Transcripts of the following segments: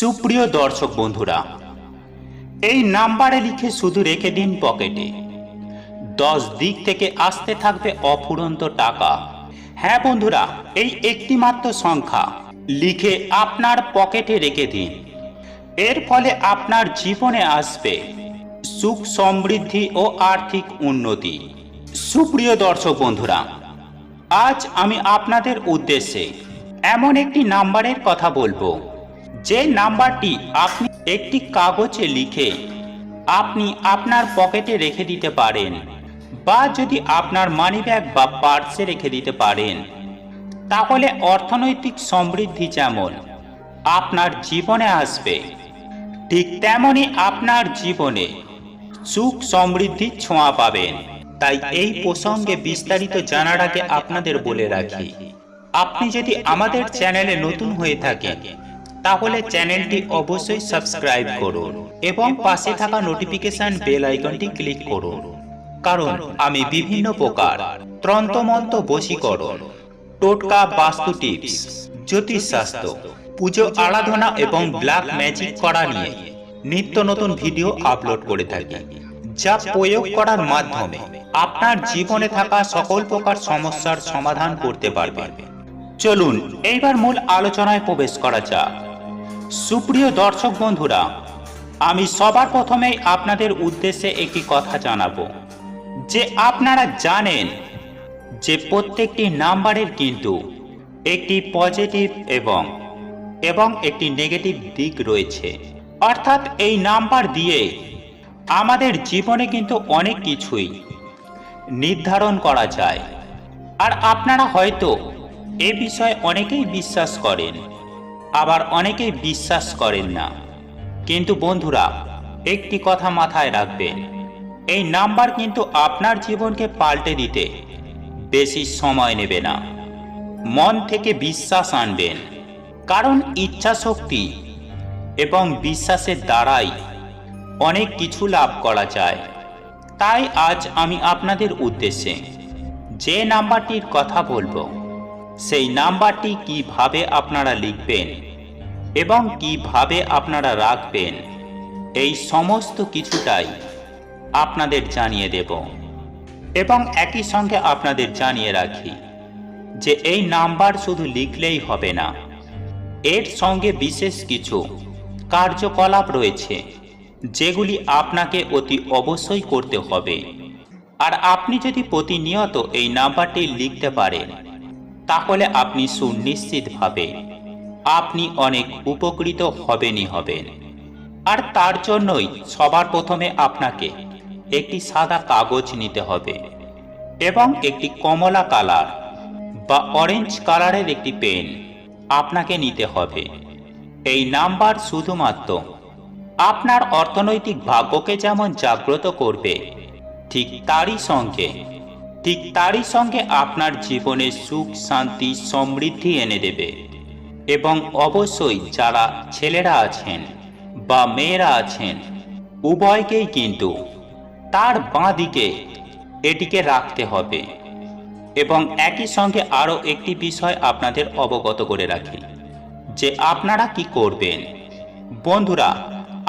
সুপ্রিয় দর্শক বন্ধুরা, এই নাম্বারে লিখে শুধু রেখে দিন পকেটে। 10 দিক থেকে আসতে থাকবে অফুরন্ত টাকা। হ্যাঁ বন্ধুরা, এই একটি মাত্র সংখ্যা লিখে আপনার পকেটে রেখে দিন। এর ফলে আপনার জীবনে আসবে সুখ, সমৃদ্ধি ও আর্থিক উন্নতি। সুপ্রিয় দর্শক বন্ধুরা, আজ আমি আপনাদের উদ্দেশ্যে এমন একটি নাম্বারের কথা বলবো, যে নাম্বারটি আপনি একটি কাগজে লিখে আপনি আপনার পকেটে রেখে দিতে পারেন, বা যদি আপনার মানিব্যাগ বা পার্সে রেখে দিতে পারেন, তাহলে অর্থনৈতিক সমৃদ্ধি যেমন আপনার জীবনে আসবে, ঠিক তেমনি আপনার জীবনে সুখ সমৃদ্ধির ছোঁয়া পাবেন। তাই এই প্রসঙ্গে বিস্তারিত জানার আগে আপনাদের বলে রাখি, আপনি যদি আমাদের চ্যানেলে নতুন হয়ে থাকেন তাহলে চ্যানেলটি অবশ্যই সাবস্ক্রাইব করুন এবং পাশে থাকা নোটিফিকেশন বেল আইকনটি ক্লিক করুন, কারণ আমি বিভিন্ন প্রকার তন্ত্রমন্ত্র, বশীকরণ, টোটকা, বাস্তু টিপস, জ্যোতিষশাস্ত্র, পুজো আরাধনা এবং ব্ল্যাক ম্যাজিক করা নিয়ে নিত্য নতুন ভিডিও আপলোড করে থাকি, যা প্রয়োগ করার মাধ্যমে আপনার জীবনে থাকা সকল প্রকার সমস্যার সমাধান করতে পারবেন। চলুন এইবার মূল আলোচনায় প্রবেশ করা যাক। সুপ্রিয় দর্শক বন্ধুরা, আমি সবার প্রথমেই আপনাদের উদ্দেশ্যে একটি কথা জানাবো, যে আপনারা জানেন যে প্রত্যেকটি নাম্বারের কিন্তু একটি পজিটিভ এবং একটি নেগেটিভ দিক রয়েছে। অর্থাৎ এই নাম্বার দিয়ে আমাদের জীবনে কিন্তু অনেক কিছুই নির্ধারণ করা যায়। আর আপনারা হয়তো এ বিষয়ে অনেকেই বিশ্বাস করেন, আবার অনেকেই বিশ্বাস করেন না। কিন্তু বন্ধুরা, একটি কথা মাথায় রাখবেন, এই নাম্বার কিন্তু আপনার জীবনকে পাল্টে দিতে বেশি সময় নেবে না। মন থেকে বিশ্বাস আনবেন, কারণ ইচ্ছা শক্তি এবং বিশ্বাসের দ্বারাই অনেক কিছু লাভ করা যায়। তাই আজ আমি আপনাদের উদ্দেশ্যে যে নাম্বারটির কথা বলবো, সেই নাম্বারটি কিভাবে আপনারা লিখবেন এবং কিভাবে আপনারা রাখবেন, এই সমস্ত কিছুটাই আপনাদের জানিয়ে দেব। এবং একই সঙ্গে আপনাদের জানিয়ে রাখি যে এই নাম্বার শুধু লিখলেই হবে না, এর সঙ্গে বিশেষ কিছু কার্যকলাপ রয়েছে, যেগুলি আপনাকে অতি অবশ্যই করতে হবে। আর আপনি যদি প্রতিনিয়ত এই নাম্বারটি লিখতে পারেন, তাহলে আপনি সুনিশ্চিতভাবে আপনি অনেক উপকৃত হবেন। আর তার জন্যই সবার প্রথমে আপনাকে একটি সাদা কাগজ নিতে হবে এবং একটি কমলা কালার বা অরেঞ্জ কালারের একটি পেন আপনাকে নিতে হবে। এই নাম্বার শুধুমাত্র আপনার অর্থনৈতিক ভাগ্যকে যেমন জাগ্রত করবে, ঠিক তারই সঙ্গে আপনার জীবনে সুখ, শান্তি, সমৃদ্ধি এনে দেবে। এবং অবশ্যই যারা ছেলেরা আছেন বা মেয়েরা আছেন, উভয়কেই কিন্তু তার বাঁ দিকে এটিকে রাখতে হবে। এবং একই সঙ্গে আরও একটি বিষয় আপনাদের অবগত করে রাখি, যে আপনারা কি করবেন। বন্ধুরা,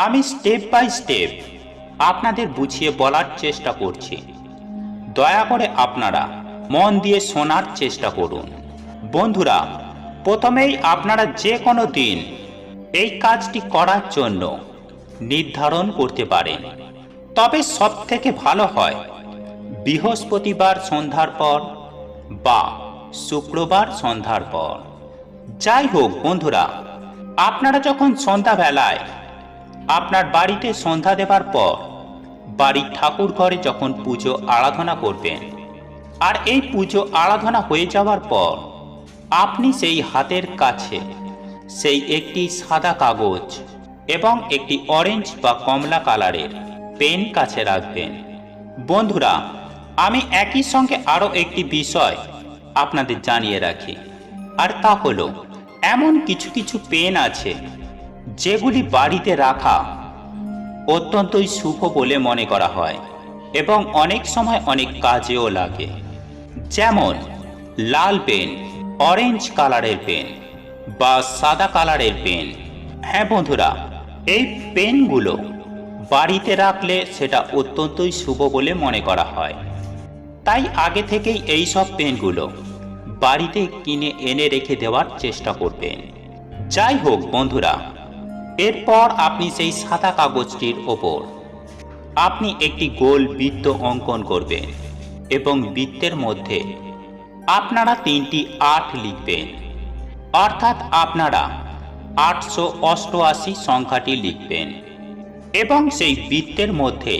আমি স্টেপ বাই স্টেপ আপনাদের বুঝিয়ে বলার চেষ্টা করছি, দয়া করে আপনারা মন দিয়ে শোনার চেষ্টা করুন। বন্ধুরা, প্রথমেই আপনারা যে কোনো দিন এই কাজটি করার জন্য নির্ধারণ করতে পারেন, তবে সব থেকে ভালো হয় বৃহস্পতিবার সন্ধ্যার পর বা শুক্রবার সন্ধ্যার পর। যাই হোক বন্ধুরা, আপনারা যখন সন্ধ্যাবেলায় আপনার বাড়িতে সন্ধ্যা দেবার পর বাড়ির ঠাকুর ঘরে যখন পুজো আরাধনা করবেন, আর এই পুজো আরাধনা হয়ে যাওয়ার পর আপনি সেই হাতের কাছে সেই একটি সাদা কাগজ এবং একটি অরেঞ্জ বা কমলা কালারের পেন কাছে রাখবেন। বন্ধুরা, আমি একই সঙ্গে আরও একটি বিষয় আপনাদের জানিয়ে রাখি, আর তা হলো, এমন কিছু কিছু পেন আছে যেগুলি বাড়িতে রাখা অত্যন্তই শুভ বলে মনে করা হয় এবং অনেক সময় অনেক কাজেও লাগে। যেমন লাল পেন, অরেঞ্জ কালারের পেন বা সাদা কালারের পেন, হ্যাঁ বন্ধুরা, এই পেনগুলো বাড়িতে রাখলে সেটা অত্যন্তই শুভ বলে মনে করা হয়। তাই আগে থেকেই এই সব পেনগুলো বাড়িতে কিনে এনে রেখে দেওয়ার চেষ্টা করবেন। যাই হোক বন্ধুরা, এরপর আপনি সেই সাদা কাগজটির ওপর আপনি একটি গোল বৃত্ত অঙ্কন করবেন এবং বৃত্তের মধ্যে আপনারা 3টি 8 লিখবেন, অর্থাৎ আপনারা 888 সংখ্যাটি লিখবেন এবং সেই বৃত্তের মধ্যে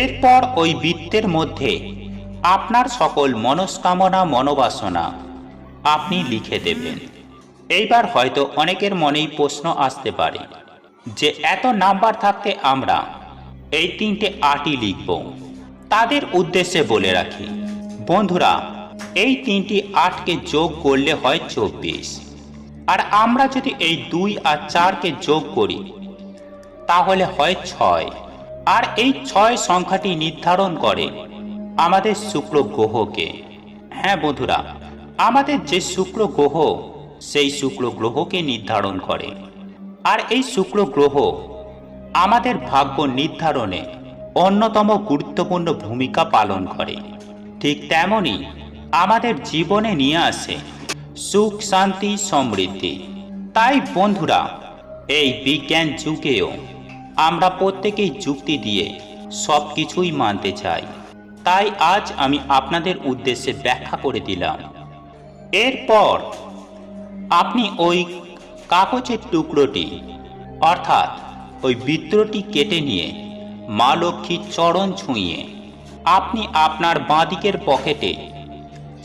এরপর ওই বৃত্তের মধ্যে আপনার সকল মনস্কামনা মনোবাসনা আপনি লিখে দেবেন। এইবার হয়তো অনেকের মনেই প্রশ্ন আসতে পারে যে এত নাম্বার থাকতে আমরা এই 3টে 8ই লিখব। তাদের উদ্দেশ্যে বলে রাখি বন্ধুরা, এই 3টি 8কে যোগ করলে হয় 24, আর আমরা যদি এই 2 আর 4কে যোগ করি তাহলে হয় 6, আর এই 6 সংখ্যাটি নির্ধারণ করে আমাদের শুক্র গ্রহকে। হ্যাঁ বন্ধুরা, আমাদের যে শুক্র গ্রহ সেই শুক্র গ্রহকে নির্ধারণ করে, আর এই শুক্র গ্রহ আমাদের ভাগ্য নির্ধারণে অন্যতম গুরুত্বপূর্ণ ভূমিকা পালন করে। ঠিক তেমনি আমাদের জীবনে নিয়ে আসে সুখ শান্তি সমৃদ্ধি। তাই বন্ধুরা, এই বিজ্ঞান যুগেও আমরা প্রত্যেকেই যুক্তি দিয়ে সব কিছুই মানতে চাই। তাই আজ আমি আপনাদের উদ্দেশ্যে ব্যাখ্যা করে দিলাম। এরপর আপনি ওই কাগজের টুকরোটি অর্থাৎ ওই বৃত্তটি কেটে নিয়ে মা লক্ষ্মীর চরণ ছুঁয়ে আপনি আপনার বাঁদিকের পকেটে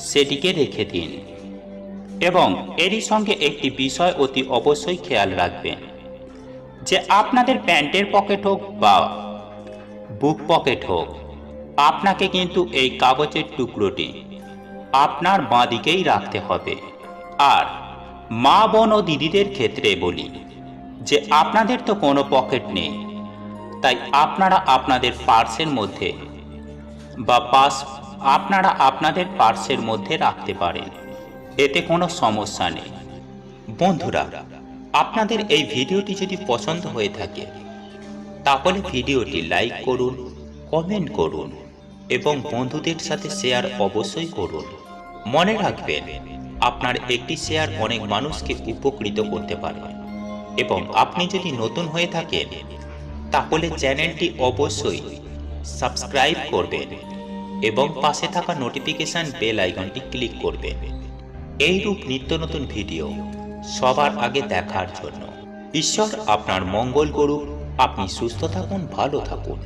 সেটিকে রেখে দিন। এবং এরই সঙ্গে একটি বিষয় অতি অবশ্যই খেয়াল রাখবেন যে আপনাদের প্যান্টের পকেট হোক বা বুক পকেট হোক, আপনাকে কিন্তু এই কাগজের টুকরোটি আপনার বাঁদিকেই রাখতে হবে। আর মা বোন ও দিদিদের ক্ষেত্রে বলি যে আপনাদের তো কোনো পকেট নেই, তাই আপনারা আপনাদের পার্সের মধ্যে বা আপনাদের পার্সের মধ্যে রাখতে পারেন, এতে কোনো সমস্যা নেই। বন্ধুরা, আপনাদের এই ভিডিওটি যদি পছন্দ হয়ে থাকে তাহলে ভিডিওটি লাইক করুন, কমেন্ট করুন এবং বন্ধুদের সাথে শেয়ার অবশ্যই করুন। মনে রাখবেন, আপনার একটি শেয়ার অনেক মানুষকে উপকৃত করতে পারে। এবং আপনি যদি নতুন হয়ে থাকেন তাহলে চ্যানেলটি অবশ্যই সাবস্ক্রাইব করবেন এবং পাশে থাকা নোটিফিকেশন বেল আইকনটি ক্লিক করবেন এইরূপ নিত্য নতুন ভিডিও সবার আগে দেখার জন্য। ঈশ্বর আপনার মঙ্গল করুক। আপনি সুস্থ থাকুন, ভালো থাকুন।